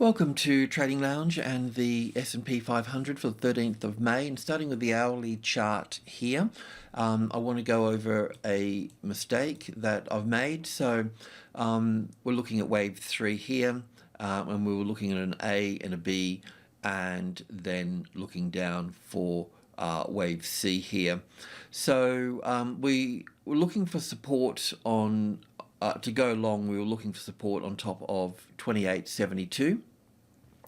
Welcome to Trading Lounge and the SP 500 for the 13th of May, and starting with the hourly chart here. I want to go over a mistake that I've made. So we're looking at wave 3 here, and we were looking at an A and a B, and then looking down for wave C here. So we were looking for support on to go long. We were looking for support on top of 28.72,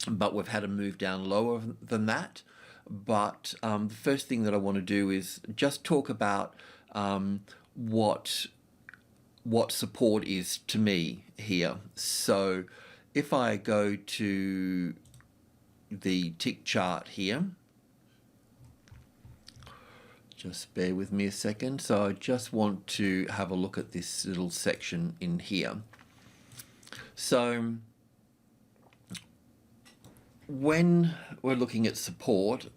but we've had a move down lower than that. But the first thing that I want to do is just talk about what support is to me here. So if I go to the tick chart here, just bear with me a second. So I just want to have a look at this little section in here. So when we're looking at support,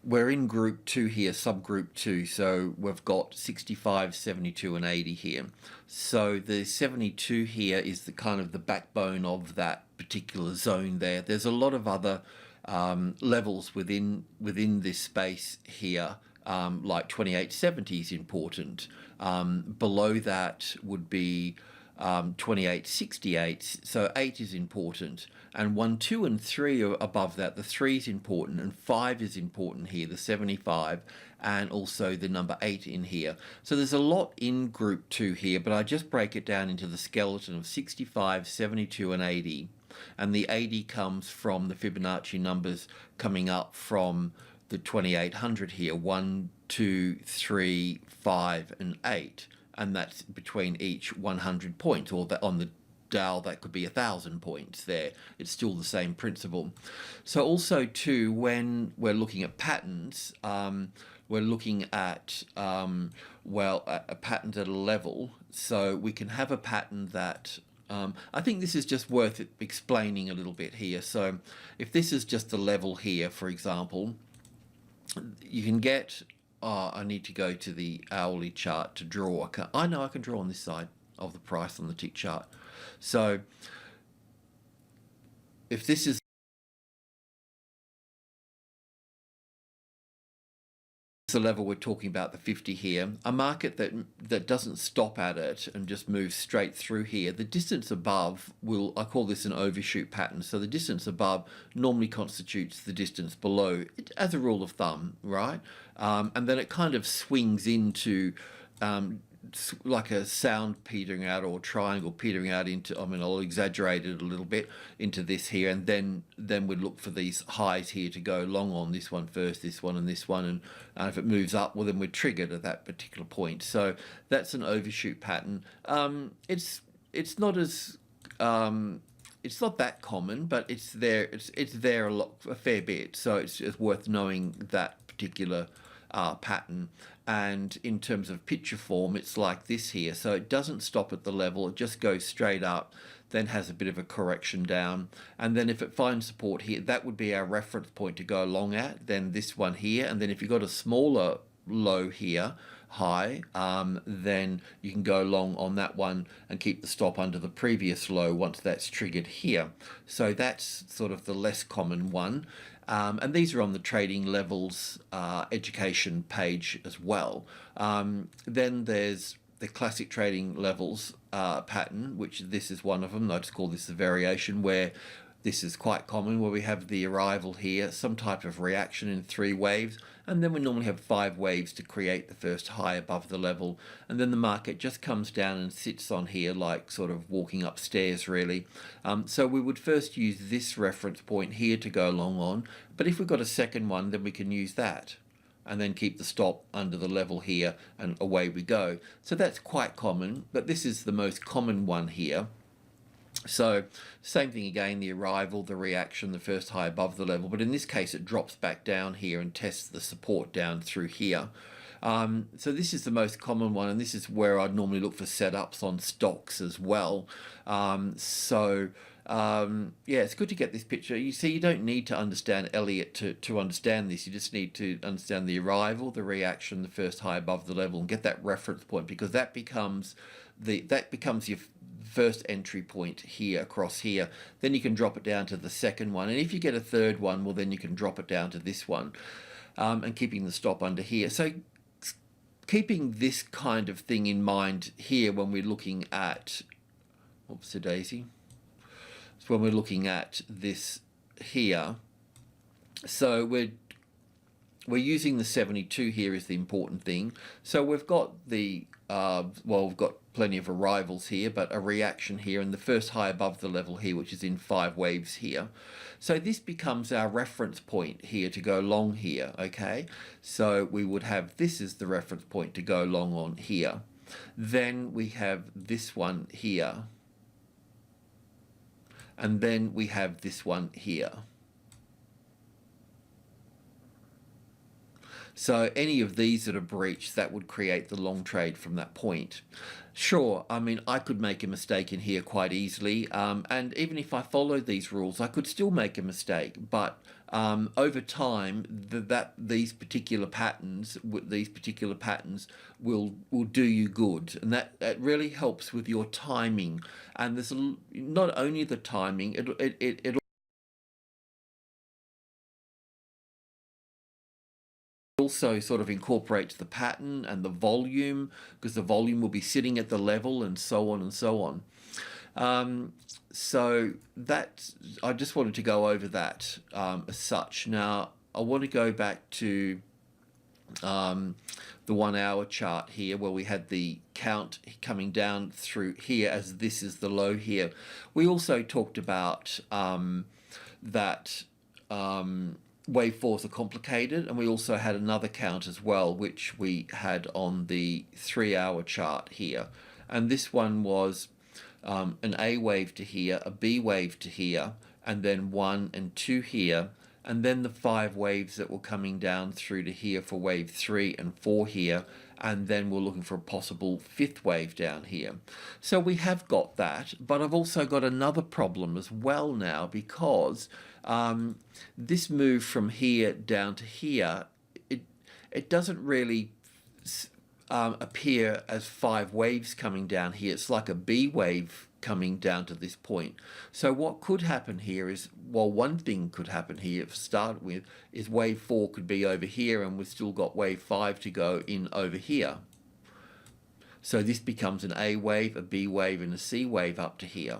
we're in group 2 here, subgroup 2. So we've got 65, 72 and 80 here. So the 72 here is the kind of the backbone of that particular zone there. There's a lot of other levels within this space here, like 28.70 is important. Below that would be 28.68, so 8 is important, and 1, 2 and 3 are above that. The 3 is important, and 5 is important here, the 75, and also the number 8 in here. So there's a lot in group 2 here, but I just break it down into the skeleton of 65, 72 and 80. And the 80 comes from the Fibonacci numbers coming up from the 2800 here, 1, 2, 3, 5 and 8. And that's between each 100 points, or that on the dial that could be 1,000 points there. It's still the same principle. So also too, when we're looking at patterns, we're looking at a pattern at a level. So we can have a pattern that I think this is just worth explaining a little bit here. So if this is just a level here, for example, you can get, I need to go to the hourly chart to draw. I know I can draw on this side of the price on the tick chart. So if this is the level we're talking about, the 50 here, a market that doesn't stop at it and just moves straight through here, the distance above I call this an overshoot pattern. So the distance above normally constitutes the distance below, as a rule of thumb, right? And then it kind of swings into like a sound petering out, or triangle petering out into, I mean, I'll exaggerate it a little bit, into this here, and then we'd look for these highs here to go long on, this one first, this one and this one, and if it moves up, well then we're triggered at that particular point. So that's an overshoot pattern. It's not as it's not that common, but it's there. It's there a fair bit. So it's worth knowing that particular pattern. And in terms of picture form, it's like this here. So it doesn't stop at the level, it just goes straight up, then has a bit of a correction down, and then if it finds support here, that would be our reference point to go long at, then this one here. And then if you've got a smaller low here, high, then you can go long on that one and keep the stop under the previous low once that's triggered here. So that's sort of the less common one. And these are on the Trading Levels education page as well. Then there's the classic Trading Levels pattern, which this is one of them. I just call this the variation, where this is quite common, where we have the arrival here, some type of reaction in 3 waves, and then we normally have 5 waves to create the first high above the level, and then the market just comes down and sits on here like sort of walking upstairs really. So we would first use this reference point here to go long on, but if we've got a second one, then we can use that and then keep the stop under the level here, and away we go. So that's quite common, but this is the most common one here. So same thing again, the arrival, the reaction, the first high above the level, but in this case it drops back down here and tests the support down through here. So this is the most common one, and this is where I'd normally look for setups on stocks as well. Yeah, it's good to get this picture. You see, you don't need to understand Elliott to understand this. You just need to understand the arrival, the reaction, the first high above the level, and get that reference point, because that becomes your first entry point here across here. Then you can drop it down to the second one, and if you get a third one, well then you can drop it down to this one, and keeping the stop under here. So keeping this kind of thing in mind here when we're looking at, oops a daisy, so when we're looking at this here, so we're using the 72 here is the important thing. So we've got the well, we've got plenty of arrivals here, but a reaction here, and the first high above the level here, which is in 5 waves here. So this becomes our reference point here to go long here, okay? So we would have this as the reference point to go long on here. Then we have this one here. And then we have this one here. So any of these that are breached, that would create the long trade from that point. Sure, I mean, I could make a mistake in here quite easily, and even if I followed these rules, I could still make a mistake. But over time, these particular patterns will do you good, and that really helps with your timing. And there's not only the timing, it also sort of incorporates the pattern and the volume, because the volume will be sitting at the level and so on and so on. So that, I just wanted to go over that as such. Now I want to go back to the 1 hour chart here, where we had the count coming down through here as this is the low here. We also talked about that wave 4s are complicated, and we also had another count as well, which we had on the 3 hour chart here, and this one was an A wave to here, a B wave to here, and then 1 and 2 here, and then the 5 waves that were coming down through to here for wave 3 and 4 here, and then we're looking for a possible 5th wave down here. So we have got that, but I've also got another problem as well now, because this move from here down to here, it doesn't really appear as 5 waves coming down here. It's like a B wave coming down to this point. So what could happen here is, well, one thing could happen here to start with is wave 4 could be over here, and we've still got wave 5 to go in over here. So this becomes an A wave, a B wave, and a C wave up to here.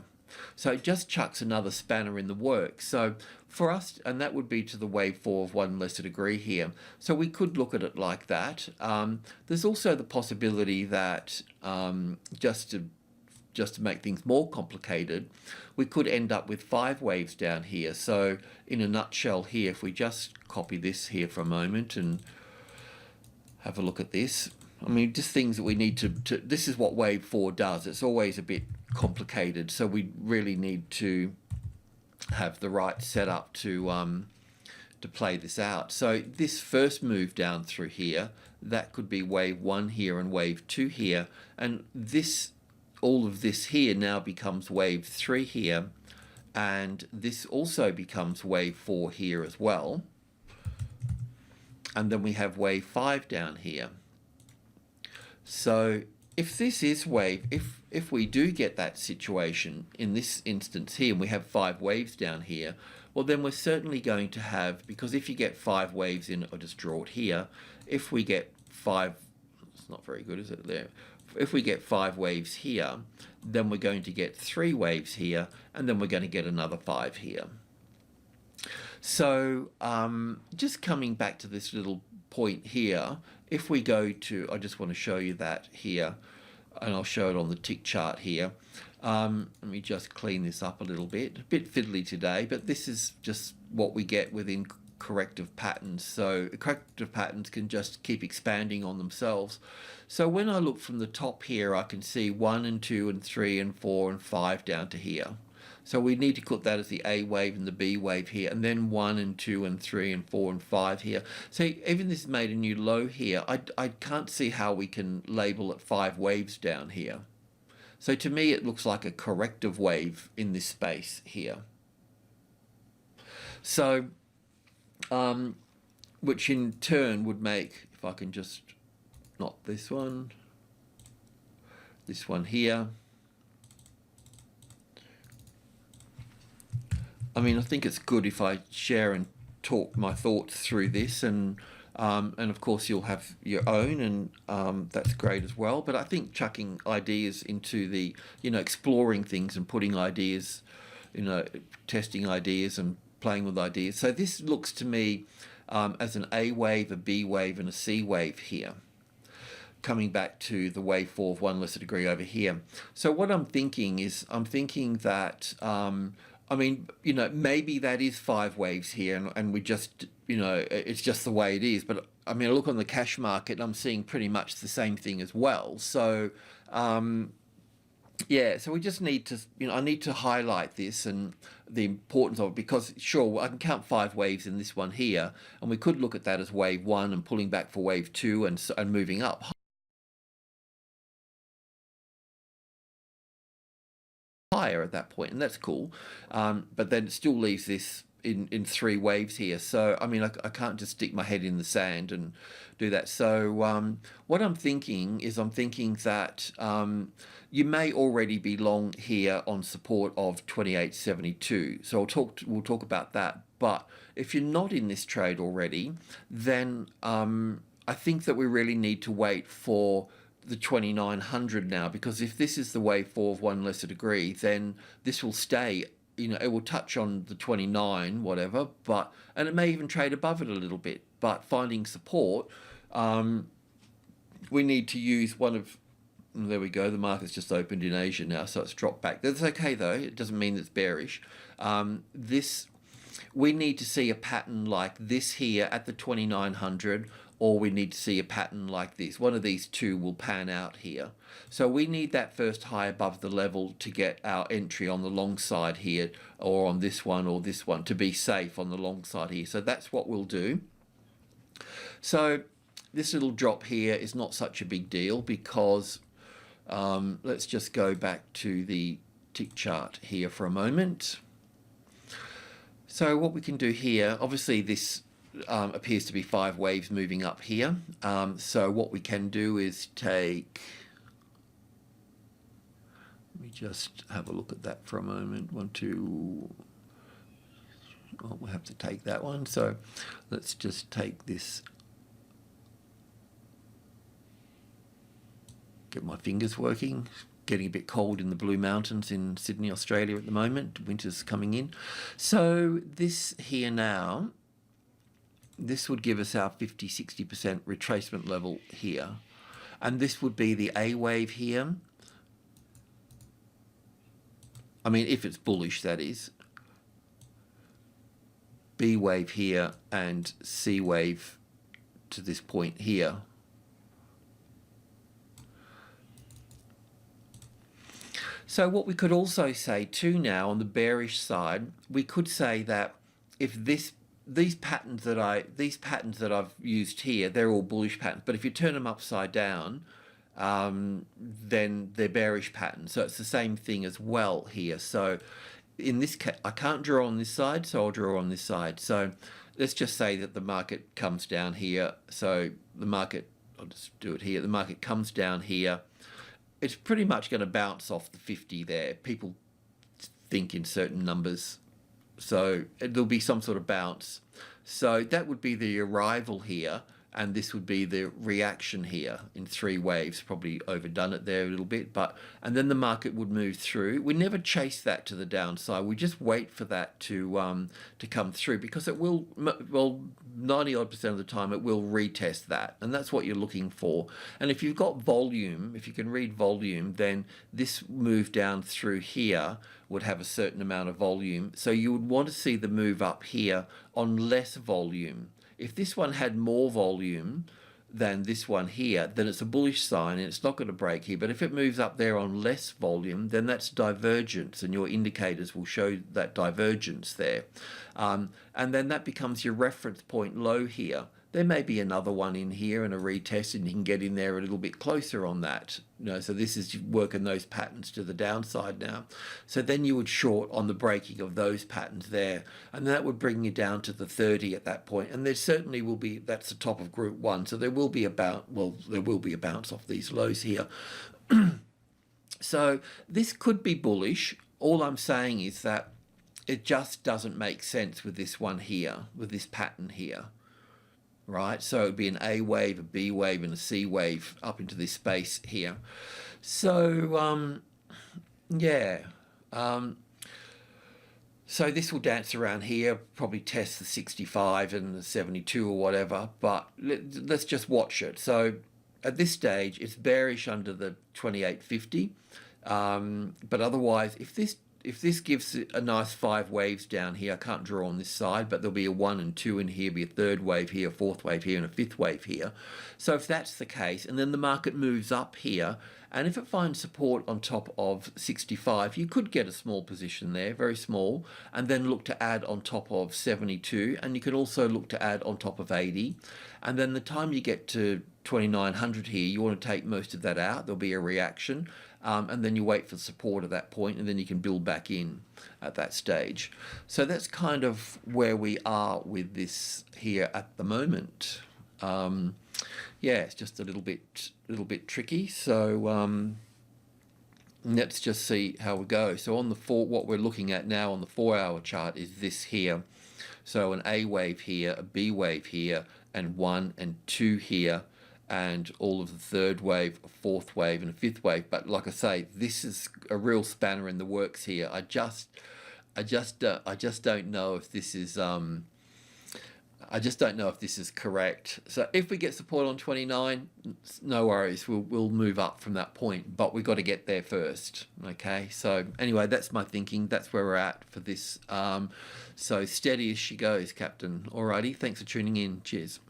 So it just chucks another spanner in the works. So for us, and that would be to the wave 4 of 1 lesser degree here. So we could look at it like that. There's also the possibility that just to make things more complicated, we could end up with 5 waves down here. So in a nutshell here, if we just copy this here for a moment and have a look at this, I mean, just things that we need to this is what wave 4 does. It's always a bit complicated, so we really need to have the right setup to play this out. So this first move down through here, that could be wave 1 here and wave 2 here, and this, all of this here now becomes wave 3 here, and this also becomes wave 4 here as well, and then we have wave 5 down here. So if this is wave, if we do get that situation in this instance here, and we have 5 waves down here, well then we're certainly going to have, because if you get 5 waves in, I'll just draw it here, if we get 5, it's not very good, is it, there? If we get 5 waves here, then we're going to get 3 waves here, and then we're going to get another 5 here. So just coming back to this little point here, if we go to, I just want to show you that here, and I'll show it on the tick chart here. Let me just clean this up a little bit. A bit fiddly today, but this is just what we get within corrective patterns. So corrective patterns can just keep expanding on themselves. So when I look from the top here, I can see 1 and 2 and 3 and 4 and 5 down to here. So we need to put that as the A wave and the B wave here, and then 1 and 2 and 3 and 4 and 5 here. So even this has made a new low here. I can't see how we can label it 5 waves down here. So to me it looks like a corrective wave in this space here. So which in turn would make, if I can just, not this one here, I mean, I think it's good if I share and talk my thoughts through this, and of course you'll have your own, and that's great as well. But I think chucking ideas into the, exploring things and putting ideas, testing ideas and playing with ideas. So this looks to me as an A wave, a B wave, and a C wave here. Coming back to the wave 4 of 1 lesser degree over here. So what I'm thinking is, I'm thinking that, I mean, maybe that is 5 waves here, and we just, it's just the way it is. But I mean, I look on the cash market, and I'm seeing pretty much the same thing as well. So, yeah, so we just need to, I need to highlight this and the importance of it, because sure, I can count 5 waves in this one here, and we could look at that as wave 1 and pulling back for wave 2 and moving up higher at that point, and that's cool. But then it still leaves this in 3 waves here. So I mean, I can't just stick my head in the sand and do that. So what I'm thinking is, I'm thinking that you may already be long here on support of 28.72. So we'll talk about that. But if you're not in this trade already, then I think that we really need to wait for the 2900 now, because if this is the wave 4 of 1 lesser degree, then this will stay, it will touch on the 29 whatever, and it may even trade above it a little bit. But finding support, we need to use one of, there we go, the market's just opened in Asia now, so it's dropped back. That's okay though, it doesn't mean it's bearish. We need to see a pattern like this here at the 2900, or we need to see a pattern like this. One of these two will pan out here. So we need that first high above the level to get our entry on the long side here, or on this one or this one, to be safe on the long side here. So that's what we'll do. So this little drop here is not such a big deal, because let's just go back to the tick chart here for a moment. So what we can do here, obviously this appears to be 5 waves moving up here. So what we can do is take, let me just have a look at that for a moment. We'll have to take that one. So let's just take this, get my fingers working. Getting a bit cold in the Blue Mountains in Sydney, Australia at the moment. Winter's coming in. So this here now, this would give us our 50-60% retracement level here. And this would be the A wave here. I mean, if it's bullish, that is. B wave here and C wave to this point here. So what we could also say too now, on the bearish side, we could say that if these patterns that I've used here, they're all bullish patterns. But if you turn them upside down, then they're bearish patterns. So it's the same thing as well here. So in this case, I can't draw on this side, so I'll draw on this side. So let's just say that the market comes down here. So the market, I'll just do it here. The market comes down here. It's pretty much going to bounce off the 50 there. People think in certain numbers, so there'll be some sort of bounce. So that would be the arrival here, and this would be the reaction here in 3 waves. Probably overdone it there a little bit, and then the market would move through. We never chase that to the downside. We just wait for that to come through, because it will, well, 90-odd% of the time it will retest that, and that's what you're looking for. And if you've got volume, if you can read volume, then this move down through here would have a certain amount of volume. So you would want to see the move up here on less volume. If this one had more volume than this one here, then it's a bullish sign and it's not going to break here. But if it moves up there on less volume, then that's divergence, and your indicators will show that divergence there. And then that becomes your reference point low here. There may be another one in here and a retest, and you can get in there a little bit closer on that. So this is working those patterns to the downside now. So then you would short on the breaking of those patterns there, and that would bring you down to the 30 at that point. And there certainly will be, that's the top of group 1. So there will be a bounce off these lows here. So this could be bullish. All I'm saying is that it just doesn't make sense with this one here, with this pattern here, right? So it would be an A wave, a B wave, and a C wave up into this space here. So yeah, so this will dance around here, probably test the 65 and the 72 or whatever, but let's just watch it. So at this stage, it's bearish under the 28.50, but otherwise, if this gives a nice 5 waves down here, I can't draw on this side, but there'll be a 1 and 2 in here, be a 3rd wave here, a 4th wave here, and a 5th wave here. So if that's the case, and then the market moves up here, and if it finds support on top of 65, you could get a small position there, very small, and then look to add on top of 72, and you could also look to add on top of 80. And then the time you get to 2900 here, you want to take most of that out. There'll be a reaction, and then you wait for support at that point, and then you can build back in at that stage. So that's kind of where we are with this here at the moment. Yeah, it's just a little bit tricky. So let's just see how we go. So on the what we're looking at now on the 4-hour chart is this here. So an A wave here, a B wave here, and 1 and 2 here, and all of the 3rd wave, a 4th wave, and a 5th wave. But like I say, this is a real spanner in the works here. I just don't know if this is I just don't know if this is correct. So if we get support on 29, no worries, we'll move up from that point, but we've got to get there first. Okay, so anyway, that's my thinking. That's where we're at for this. So steady as she goes, Captain. Alrighty, thanks for tuning in. Cheers.